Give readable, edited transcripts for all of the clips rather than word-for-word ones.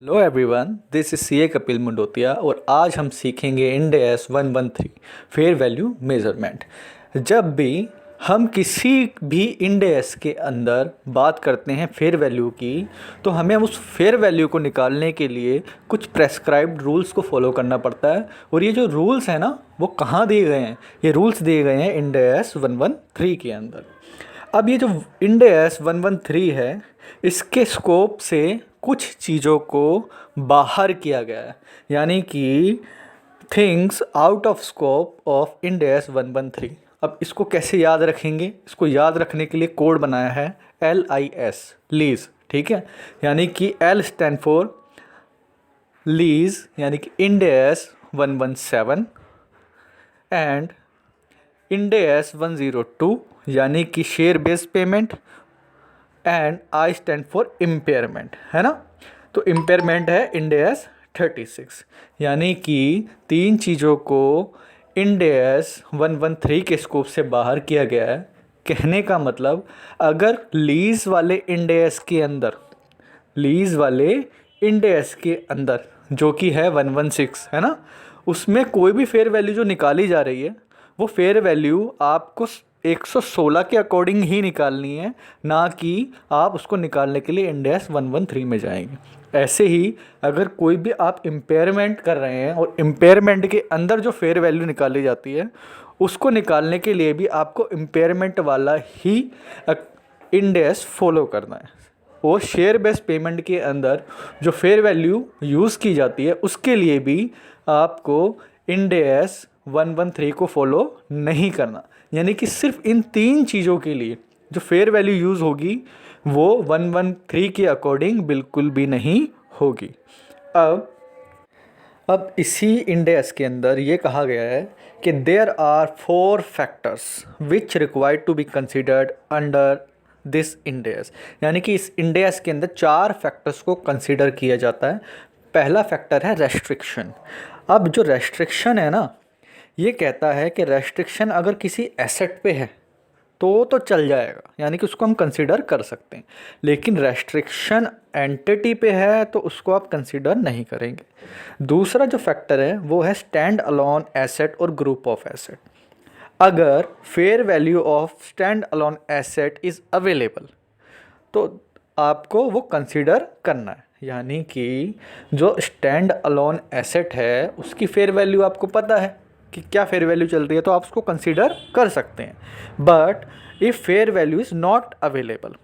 Hello everyone, this is CA Kapil Mandotiya और आज हम सीखेंगे Ind S 113 fair value measurement. जब भी हम किसी भी इंड एस के अंदर बात करते हैं फेयर वैल्यू की, तो हमें उस फेयर वैल्यू को निकालने के लिए कुछ प्रेस्क्राइब्ड रूल्स को फॉलो करना पड़ता है। और ये जो रूल्स हैं ना, वो कहाँ दिए गए हैं? ये रूल्स दिए गए हैं इंड एस 113 के अंदर। अब ये जो इंड एस 113 है, इसके स्कोप से कुछ चीज़ों को बाहर किया गया है, यानी कि things out of scope of end S 113। अब इसको कैसे याद रखेंगे? इसको याद रखने के लिए कोड बनाया है LIS, लीज। ठीक है, यानी कि L स्टैंड फॉर लीज, यानी कि end S 117 and end S 102 यानी कि share based payment, and I stand for impairment, है ना। तो इम्पेयरमेंट है इंड एस 36, यानी कि तीन चीज़ों को इंड एस 113 के स्कोप से बाहर किया गया है। कहने का मतलब, अगर लीज वाले इंड एस के अंदर, लीज वाले इंड एस के अंदर जो कि है 116, है ना, उसमें कोई भी फेयर वैल्यू जो निकाली जा रही है, वो फेयर वैल्यू आपको 116 के अकॉर्डिंग ही निकालनी है, ना कि आप उसको निकालने के लिए इंड एस 113 में जाएंगे। ऐसे ही अगर कोई भी आप इम्पेयरमेंट कर रहे हैं और इम्पेयरमेंट के अंदर जो फेयर वैल्यू निकाली जाती है, उसको निकालने के लिए भी आपको इम्पेयरमेंट वाला ही इंड एस फॉलो करना है। और शेयर बेस्ड पेमेंट के अंदर जो फेयर वैल्यू यूज़ की जाती है, उसके लिए भी आपको इंड एस 113 को फॉलो नहीं करना। यानी कि सिर्फ इन तीन चीज़ों के लिए जो फेयर वैल्यू यूज़ होगी, वो 113 के अकॉर्डिंग बिल्कुल भी नहीं होगी। अब इसी इंड एस के अंदर ये कहा गया है कि there are 4 factors which required to be considered under this Ind AS, यानी कि इस इंड एस के अंदर 4 फैक्टर्स को कंसिडर किया जाता है। पहला फैक्टर है रेस्ट्रिक्शन। अब जो रेस्ट्रिक्शन है ना, ये कहता है कि रेस्ट्रिक्शन अगर किसी एसेट पे है तो चल जाएगा, यानी कि उसको हम कंसिडर कर सकते हैं। लेकिन रेस्ट्रिक्शन एंटिटी पे है तो उसको आप कंसिडर नहीं करेंगे। दूसरा जो फैक्टर है वो है स्टैंड अलोन एसेट और ग्रुप ऑफ एसेट। अगर fair value of stand alone asset is available तो आपको वो कंसिडर करना है, यानी कि जो स्टैंड अलोन एसेट है उसकी फेयर वैल्यू आपको पता है कि क्या फेयर वैल्यू चल रही है, तो आप उसको कंसीडर कर सकते हैं। But if fair value is not available,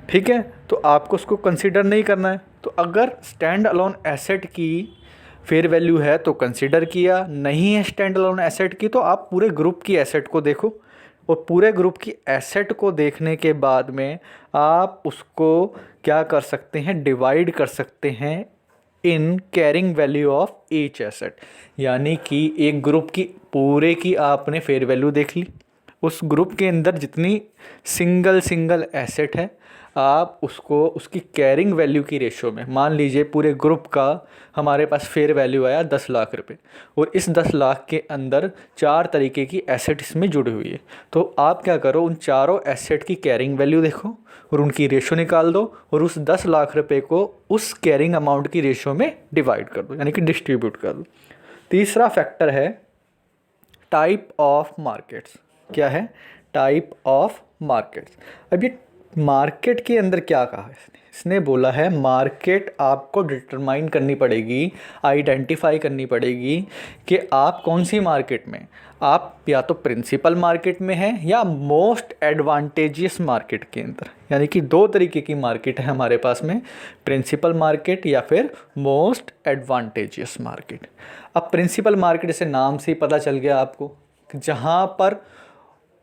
ठीक है, तो आपको उसको कंसीडर नहीं करना है। तो अगर स्टैंड अलोन एसेट की फेयर वैल्यू है तो कंसीडर किया, नहीं है स्टैंड अलोन एसेट की तो आप पूरे ग्रुप की एसेट को देखो, और पूरे ग्रुप की एसेट को देखने के बाद में आप उसको क्या कर सकते हैं, डिवाइड कर सकते हैं in carrying value of each asset. यानी कि एक ग्रुप की पूरे की आपने फेयर वैल्यू देख ली, उस ग्रुप के अंदर जितनी सिंगल एसेट है आप उसको उसकी कैरिंग वैल्यू की रेशो में, मान लीजिए पूरे ग्रुप का हमारे पास फेयर वैल्यू आया 10 लाख रुपए, और इस 10 लाख के अंदर 4 तरीके की एसेट इसमें जुड़ी हुई है। तो आप क्या करो, उन चारों एसेट की कैरिंग वैल्यू देखो और उनकी रेशो निकाल दो, और उस 10 लाख रुपए को उस कैरिंग अमाउंट की रेशो में डिवाइड कर दो, यानी कि डिस्ट्रीब्यूट कर दो। तीसरा फैक्टर है टाइप ऑफ मार्केट्स। क्या है? Type of markets. अब ये मार्केट के अंदर क्या कहा है इसने बोला है मार्केट आपको डिटरमाइन करनी पड़ेगी, आइडेंटिफाई करनी पड़ेगी कि आप कौन सी मार्केट में, आप या तो प्रिंसिपल मार्केट में हैं या मोस्ट एडवांटेजियस मार्केट के अंदर। यानी कि 2 तरीके की मार्केट है हमारे पास में, प्रिंसिपल मार्केट या फिर मोस्ट एडवांटेजियस मार्केट। अब प्रिंसिपल मार्केट से नाम से ही पता चल गया आपको, जहाँ पर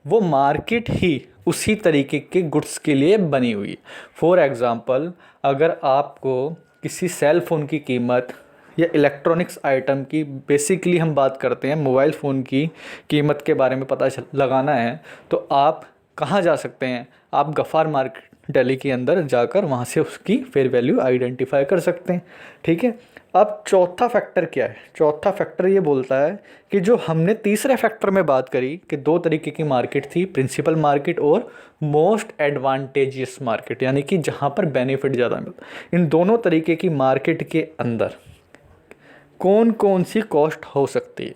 वो मार्केट ही उसी तरीके के गुड्स के लिए बनी हुई है। फॉर एग्ज़ाम्पल, अगर आपको किसी सेल फ़ोन की कीमत या इलेक्ट्रॉनिक्स आइटम की, बेसिकली हम बात करते हैं मोबाइल फ़ोन की कीमत के बारे में पता लगाना है, तो आप कहाँ जा सकते हैं? आप गफ़ार मार्केट दिल्ली के अंदर जाकर वहाँ से उसकी फेयर वैल्यू आइडेंटिफाई कर सकते हैं। ठीक है, अब चौथा फैक्टर क्या है? चौथा फैक्टर ये बोलता है कि जो हमने तीसरे फैक्टर में बात करी कि दो तरीके की मार्केट थी, प्रिंसिपल मार्केट और मोस्ट एडवांटेजियस मार्केट, यानी कि जहाँ पर बेनिफिट ज़्यादा मिलता है। इन दोनों तरीके की मार्केट के अंदर कौन कौन सी कॉस्ट हो सकती है?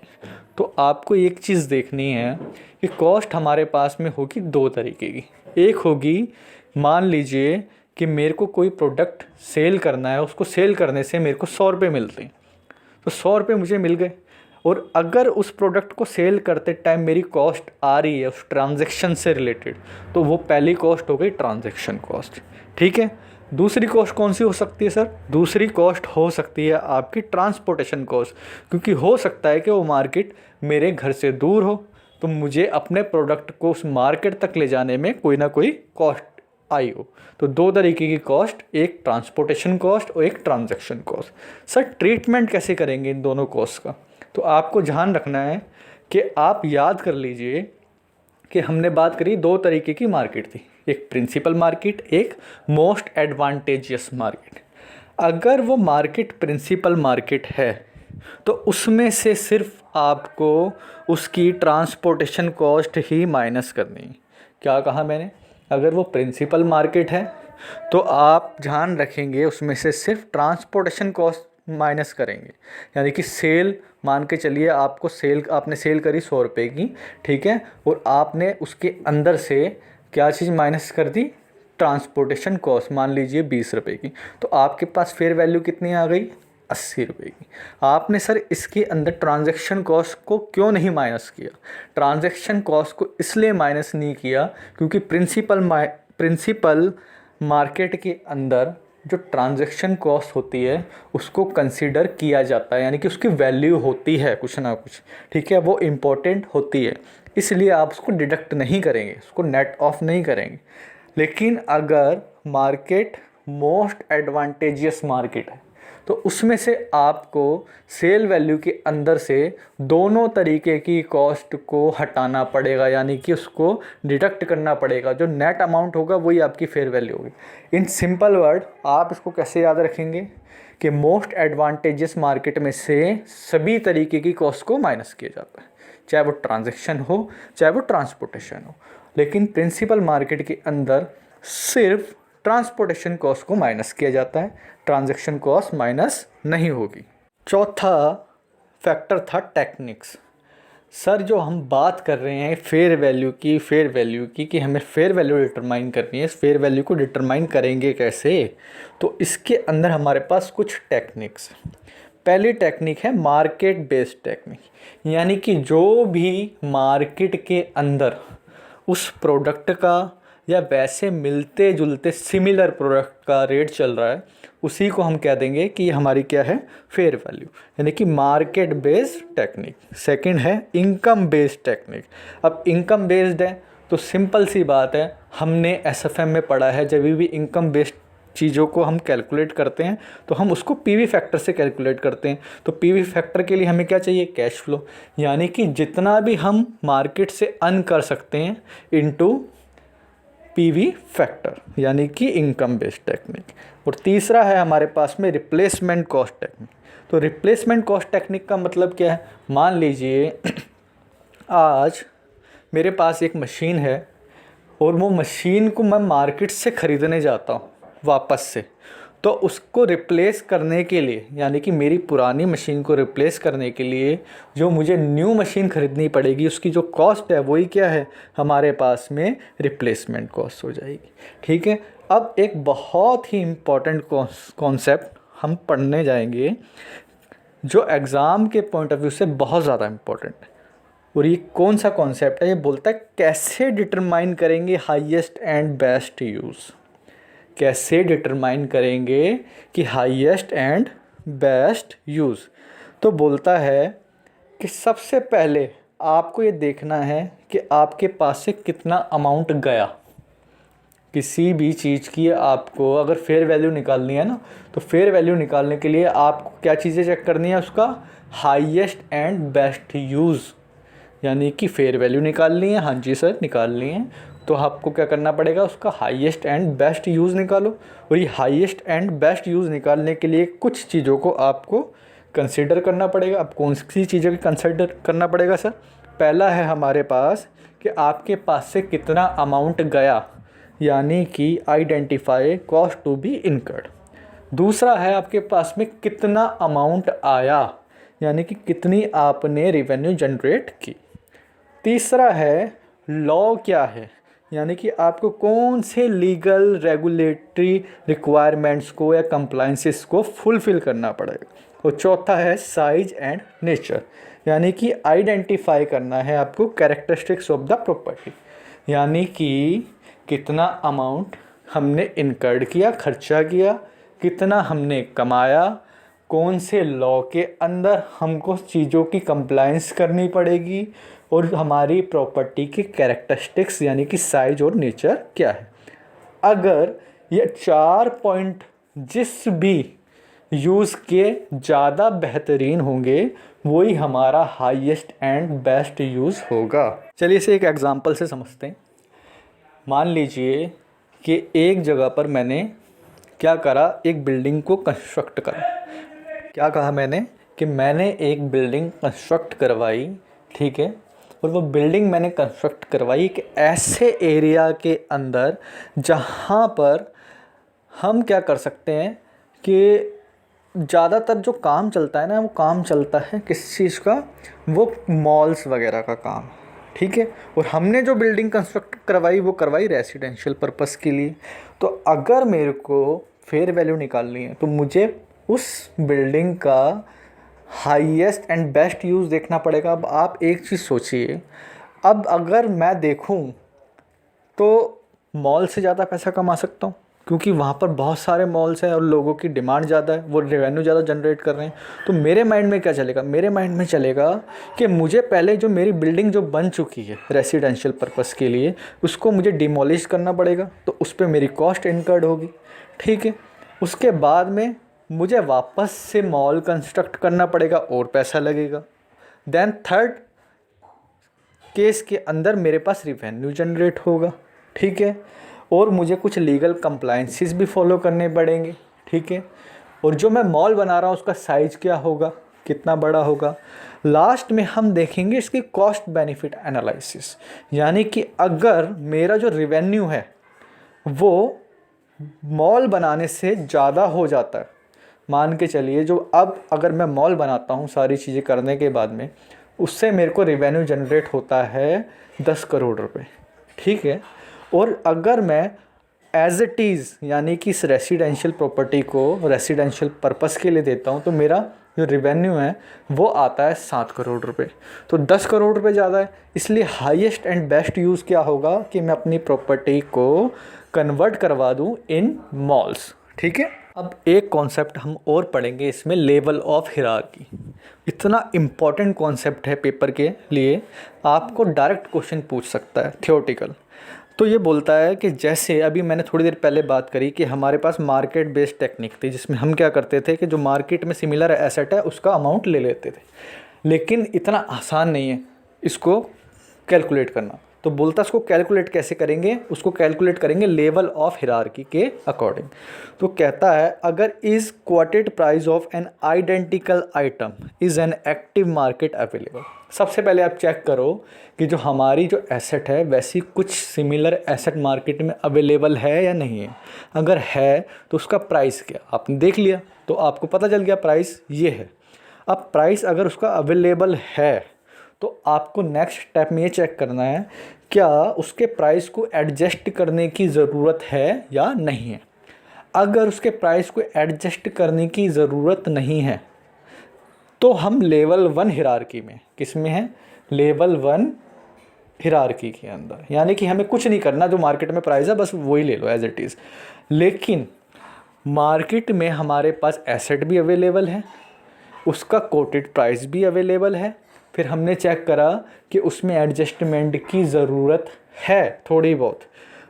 तो आपको एक चीज़ देखनी है कि कॉस्ट हमारे पास में होगी दो तरीके की। एक होगी, मान लीजिए कि मेरे को कोई प्रोडक्ट सेल करना है, उसको सेल करने से मेरे को 100 रुपये मिलते हैं, तो 100 रुपये मुझे मिल गए। और अगर उस प्रोडक्ट को सेल करते टाइम मेरी कॉस्ट आ रही है उस ट्रांजैक्शन से रिलेटेड, तो वो पहली कॉस्ट हो गई ट्रांजैक्शन कॉस्ट। ठीक है, दूसरी कॉस्ट कौन सी हो सकती है सर? दूसरी कॉस्ट हो सकती है आपकी ट्रांसपोर्टेशन कॉस्ट, क्योंकि हो सकता है कि वो मार्केट मेरे घर से दूर हो, तो मुझे अपने प्रोडक्ट को उस मार्केट तक ले जाने में कोई ना कोई कॉस्ट आई हो। तो दो तरीके की कॉस्ट, एक ट्रांसपोर्टेशन कॉस्ट और एक ट्रांजैक्शन कॉस्ट। सर ट्रीटमेंट कैसे करेंगे इन दोनों कॉस्ट का? तो आपको ध्यान रखना है कि आप याद कर लीजिए कि हमने बात करी दो तरीके की मार्केट थी, एक प्रिंसिपल मार्केट, एक मोस्ट एडवांटेजियस मार्केट। अगर वो मार्केट प्रिंसिपल मार्केट है तो उसमें से सिर्फ आपको उसकी ट्रांसपोर्टेशन कॉस्ट ही माइनस करनी है। क्या कहा मैंने? अगर वो प्रिंसिपल मार्केट है तो आप ध्यान रखेंगे उसमें से सिर्फ ट्रांसपोर्टेशन कॉस्ट माइनस करेंगे। यानी कि सेल, मान के चलिए आपने सेल करी 100 रुपये की, ठीक है, और आपने उसके अंदर से क्या चीज़ माइनस कर दी? ट्रांसपोर्टेशन कॉस्ट, मान लीजिए 20 रुपये की, तो आपके पास फेयर वैल्यू कितनी आ गई? 80 रुपये की। आपने सर इसके अंदर ट्रांजैक्शन कॉस्ट को क्यों नहीं माइनस किया? ट्रांजैक्शन कॉस्ट को इसलिए माइनस नहीं किया क्योंकि प्रिंसिपल मार्केट के अंदर जो ट्रांजैक्शन कॉस्ट होती है उसको कंसीडर किया जाता है, यानी कि उसकी वैल्यू होती है कुछ ना कुछ। ठीक है, वो इम्पोर्टेंट होती है, इसलिए आप उसको डिडक्ट नहीं करेंगे, उसको नेट ऑफ नहीं करेंगे। लेकिन अगर मार्केट मोस्ट एडवांटेजियस मार्केट है तो उसमें से आपको सेल वैल्यू के अंदर से दोनों तरीके की कॉस्ट को हटाना पड़ेगा, यानी कि उसको डिडक्ट करना पड़ेगा। जो नेट अमाउंट होगा वही आपकी फेयर वैल्यू होगी। इन सिंपल वर्ड आप इसको कैसे याद रखेंगे कि मोस्ट एडवांटेजियस मार्केट में से सभी तरीके की कॉस्ट को माइनस किया जाता है, चाहे वो ट्रांजैक्शन हो चाहे वो ट्रांसपोर्टेशन हो। लेकिन प्रिंसिपल मार्केट के अंदर सिर्फ ट्रांसपोर्टेशन कॉस्ट को माइनस किया जाता है, ट्रांजैक्शन कॉस्ट माइनस नहीं होगी। चौथा फैक्टर था टेक्निक्स। सर जो हम बात कर रहे हैं फेयर वैल्यू की कि हमें फेयर वैल्यू डिटरमाइन करनी है, इस फेयर वैल्यू को डिटरमाइन करेंगे कैसे? तो इसके अंदर हमारे पास कुछ टेक्निक्स। पहली टेक्निक है मार्केट बेस्ड टेक्निक, यानी कि जो भी मार्केट के अंदर उस प्रोडक्ट का या वैसे मिलते जुलते सिमिलर प्रोडक्ट का रेट चल रहा है, उसी को हम कह देंगे कि हमारी क्या है? फेयर वैल्यू, यानी कि मार्केट बेस्ड टेक्निक। सेकंड है इनकम बेस्ड टेक्निक। अब इनकम बेस्ड है तो सिंपल सी बात है, हमने एसएफएम में पढ़ा है, जब भी इनकम बेस्ड चीज़ों को हम कैलकुलेट करते हैं तो हम उसको पीवी फैक्टर से कैलकुलेट करते हैं। तो पीवी फैक्टर के लिए हमें क्या चाहिए? कैश फ्लो, यानी कि जितना भी हम मार्केट से अर्न कर सकते हैं इनटू पीवी फैक्टर, यानी कि इनकम बेस्ड टेक्निक। और तीसरा है हमारे पास में रिप्लेसमेंट कॉस्ट टेक्निक। तो रिप्लेसमेंट कॉस्ट टेक्निक का मतलब क्या है? मान लीजिए आज मेरे पास एक मशीन है और वो मशीन को मैं मार्केट से ख़रीदने जाता हूँ वापस से, तो उसको रिप्लेस करने के लिए, यानी कि मेरी पुरानी मशीन को रिप्लेस करने के लिए जो मुझे न्यू मशीन ख़रीदनी पड़ेगी, उसकी जो कॉस्ट है वही क्या है? हमारे पास में रिप्लेसमेंट कॉस्ट हो जाएगी। ठीक है, अब एक बहुत ही इम्पॉर्टेंट कॉन्सेप्ट हम पढ़ने जाएंगे जो एग्ज़ाम के पॉइंट ऑफ व्यू से बहुत ज़्यादा इम्पॉर्टेंट है। और ये कौन सा कॉन्सेप्ट है? ये बोलता है कैसे डिटरमाइन करेंगे हाईएस्ट एंड बेस्ट यूज़। कैसे डिटरमाइन करेंगे कि हाईएस्ट एंड बेस्ट यूज़? तो बोलता है कि सबसे पहले आपको ये देखना है कि आपके पास से कितना अमाउंट गया। किसी भी चीज़ की आपको अगर फेयर वैल्यू निकालनी है ना, तो फेयर वैल्यू निकालने के लिए आपको क्या चीज़ें चेक करनी है? उसका हाईएस्ट एंड बेस्ट यूज़, यानी कि फेयर वैल्यू निकालनी है। हाँ जी सर, निकालनी है। तो आपको क्या करना पड़ेगा, उसका हाईएस्ट एंड बेस्ट यूज़ निकालो। और ये हाईएस्ट एंड बेस्ट यूज़ निकालने के लिए कुछ चीज़ों को आपको कंसिडर करना पड़ेगा। अब कौन सी चीज़ों की कंसिडर करना पड़ेगा सर? पहला है हमारे पास कि आपके पास से कितना अमाउंट गया, यानी कि identify cost to be incurred. दूसरा है आपके पास में कितना अमाउंट आया, यानी कि कितनी आपने रेवेन्यू जनरेट की। तीसरा है लॉ क्या है, यानी कि आपको कौन से लीगल रेगुलेटरी रिक्वायरमेंट्स को या कंप्लाइंसेस को फुलफ़िल करना पड़ेगा। और चौथा है साइज एंड नेचर, यानी कि आइडेंटिफाई करना है आपको कैरेक्टरिस्टिक्स ऑफ द प्रॉपर्टी, यानी कि कितना अमाउंट हमने इनकर्ड किया, खर्चा किया, कितना हमने कमाया, कौन से लॉ के अंदर हमको चीज़ों की कंप्लायंस करनी पड़ेगी, और हमारी प्रॉपर्टी की कैरेक्टरिस्टिक्स यानी कि साइज और नेचर क्या है। अगर ये 4 पॉइंट जिस भी यूज़ के ज़्यादा बेहतरीन होंगे, वही हमारा हाईएस्ट एंड बेस्ट यूज़ होगा। चलिए इसे एक एग्जांपल से समझते हैं। मान लीजिए कि एक जगह पर मैंने क्या करा, एक बिल्डिंग को कंस्ट्रक्ट करा। क्या कहा मैंने कि मैंने एक बिल्डिंग कंस्ट्रक्ट करवाई, ठीक है। और वो बिल्डिंग मैंने कंस्ट्रक्ट करवाई एक ऐसे एरिया के अंदर जहाँ पर हम क्या कर सकते हैं कि ज़्यादातर जो काम चलता है ना, वो काम चलता है किस चीज़ का, वो मॉल्स वगैरह का काम, ठीक है। और हमने जो बिल्डिंग कंस्ट्रक्ट करवाई वो करवाई रेसिडेंशियल पर्पस के लिए। तो अगर मेरे को फेयर वैल्यू निकालनी है तो मुझे उस बिल्डिंग का हाईएस्ट एंड बेस्ट यूज़ देखना पड़ेगा। अब आप एक चीज़ सोचिए, अब अगर मैं देखूं तो मॉल से ज़्यादा पैसा कमा सकता हूं, क्योंकि वहाँ पर बहुत सारे मॉल्स हैं और लोगों की डिमांड ज़्यादा है, वो रेवेन्यू ज़्यादा जनरेट कर रहे हैं। तो मेरे माइंड में क्या चलेगा, मेरे माइंड में चलेगा कि मुझे पहले जो मेरी बिल्डिंग जो बन चुकी है रेसिडेंशियल पर्पस के लिए, उसको मुझे डिमोलिश करना पड़ेगा, तो उस पर मेरी कॉस्ट इनकर्ड होगी, ठीक है। उसके बाद में मुझे वापस से मॉल कंस्ट्रक्ट करना पड़ेगा और पैसा लगेगा। देन थर्ड केस के अंदर मेरे पास रिवेन्यू जनरेट होगा, ठीक है। और मुझे कुछ लीगल कंप्लायंसेस भी फॉलो करने पड़ेंगे, ठीक है। और जो मैं मॉल बना रहा हूँ उसका साइज़ क्या होगा, कितना बड़ा होगा। लास्ट में हम देखेंगे इसकी कॉस्ट बेनिफिट एनालिसिस, यानी कि अगर मेरा जो रिवेन्यू है वो मॉल बनाने से ज़्यादा हो जाता है, मान के चलिए जो अब अगर मैं मॉल बनाता हूँ सारी चीज़ें करने के बाद में, उससे मेरे को रिवेन्यू जनरेट होता है 10 करोड़ रुपए, ठीक है। और अगर मैं एज इट इज़ यानी कि इस रेसिडेंशियल प्रॉपर्टी को रेसिडेंशियल पर्पस के लिए देता हूँ, तो मेरा जो रिवेन्यू है वो आता है 7 करोड़ रुपए। तो 10 करोड़ रुपए ज़्यादा है, इसलिए हाईएस्ट एंड बेस्ट यूज़ क्या होगा कि मैं अपनी प्रॉपर्टी को कन्वर्ट करवा दूँ इन मॉल्स, ठीक है। अब एक कॉन्सेप्ट हम और पढ़ेंगे इसमें, लेवल ऑफ हिरार्की। इतना इम्पॉर्टेंट कॉन्सेप्ट है पेपर के लिए, आपको डायरेक्ट क्वेश्चन पूछ सकता है थ्योरेटिकल। तो ये बोलता है कि जैसे अभी मैंने थोड़ी देर पहले बात करी कि हमारे पास मार्केट बेस्ड टेक्निक थी, जिसमें हम क्या करते थे कि जो मार्केट में सिमिलर एसेट है उसका अमाउंट ले लेते थे। लेकिन इतना आसान नहीं है इसको कैलकुलेट करना। तो बोलता उसको कैलकुलेट कैसे करेंगे, उसको कैलकुलेट करेंगे लेवल ऑफ हिरार्की के अकॉर्डिंग। तो कहता है अगर is quoted price of an identical item is an active market available. सबसे पहले आप चेक करो कि जो हमारी जो एसेट है वैसी कुछ सिमिलर एसेट मार्केट में अवेलेबल है या नहीं है। अगर है तो उसका प्राइस क्या, आपने देख लिया तो आपको पता चल गया प्राइस ये है। अब प्राइस अगर उसका अवेलेबल है तो आपको नेक्स्ट स्टेप में ये चेक करना है क्या उसके प्राइस को एडजस्ट करने की ज़रूरत है या नहीं है। अगर उसके प्राइस को एडजस्ट करने की ज़रूरत नहीं है तो हम लेवल 1 हिरार्की में, किस में है, लेवल 1 हिरार्की के अंदर, यानी कि हमें कुछ नहीं करना, जो मार्केट में प्राइस है बस वही ले लो एज इट इज़। लेकिन मार्केट में हमारे पास एसेट भी अवेलेबल है, उसका कोटेड प्राइस भी अवेलेबल है, फिर हमने चेक करा कि उसमें एडजस्टमेंट की ज़रूरत है थोड़ी बहुत।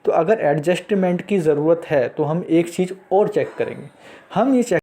तो अगर एडजस्टमेंट की ज़रूरत है तो हम एक चीज़ और चेक करेंगे, हम ये चेक